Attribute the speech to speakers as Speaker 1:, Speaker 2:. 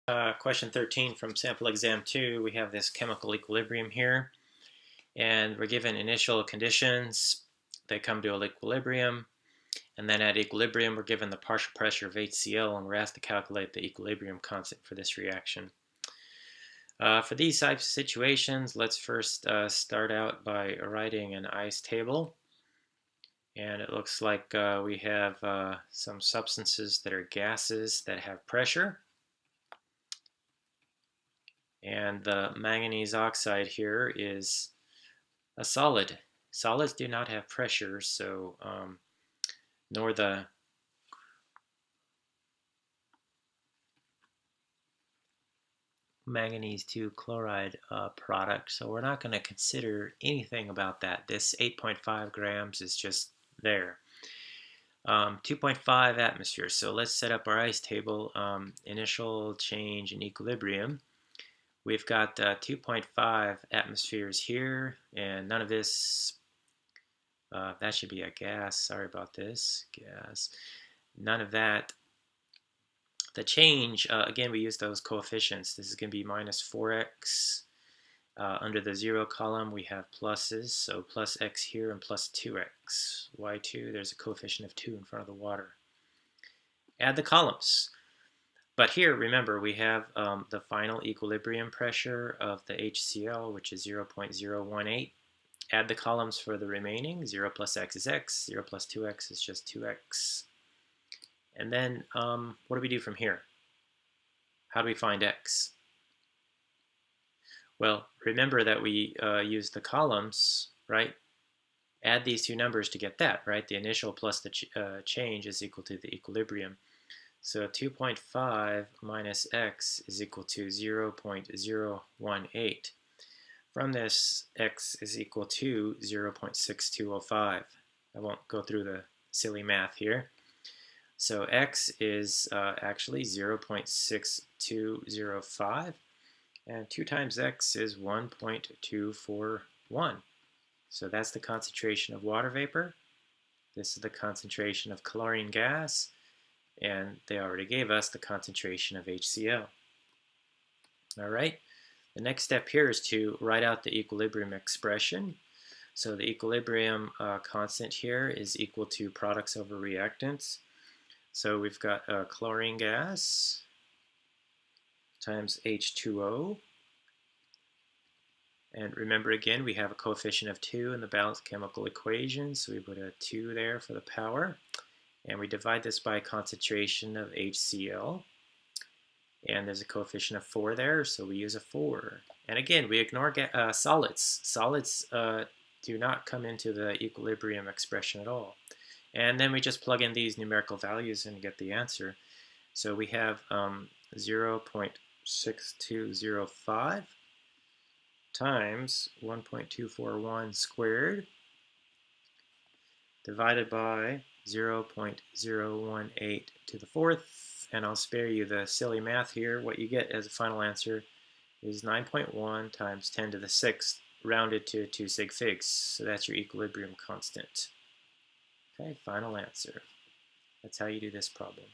Speaker 1: Question 13 from sample exam 2, we have this chemical equilibrium here, and we're given initial conditions. They come to an equilibrium, and then at equilibrium we're given the partial pressure of HCl, and we're asked to calculate the equilibrium constant for this reaction. For these types of situations, let's first start out by writing an ice table. And it looks like we have some substances that are gases that have pressure. And the manganese oxide here is a solid. Solids do not have pressure, so nor the manganese 2 chloride product. So we're not going to consider anything about that. This 8.5 grams is just there. 2.5 atmosphere. So let's set up our ice table. Initial change in equilibrium. We've got 2.5 atmospheres here, and none of this, that should be a gas, sorry about this, gas. None of that. The change, again, we use those coefficients. This is going to be minus 4x. Under the 0 column, we have pluses, so plus x here and plus 2x. y2, there's a coefficient of 2 in front of the water. Add the columns. But here, remember, we have the final equilibrium pressure of the HCl, which is 0.018. Add the columns for the remaining. 0 plus x is x. 0 plus 2x is just 2x. And then what do we do from here? How do we find x? Well, remember that we use the columns, right? Add these two numbers to get that, right? The initial plus the change is equal to the equilibrium. So 2.5 minus x is equal to 0.018. From this, x is equal to 0.6205. I won't go through the silly math here. So x is actually 0.6205, and 2 times x is 1.241. So that's the concentration of water vapor. This is the concentration of chlorine gas. And they already gave us the concentration of HCl. All right, the next step here is to write out the equilibrium expression. So the equilibrium constant here is equal to products over reactants. So we've got chlorine gas times H2O. And remember again, we have a coefficient of 2 in the balanced chemical equation, so we put a 2 there for the power. And we divide this by concentration of HCl. And there's a coefficient of 4 there, so we use a 4. And again, we ignore solids. Solids do not come into the equilibrium expression at all. And then we just plug in these numerical values and get the answer. So we have 0.6205 times 1.241 squared divided by 0.018 to the fourth, and I'll spare you the silly math here. What you get as a final answer is 9.1 times 10 to the 6th, rounded to 2 sig figs. So that's your equilibrium constant. Okay, final answer. That's how you do this problem.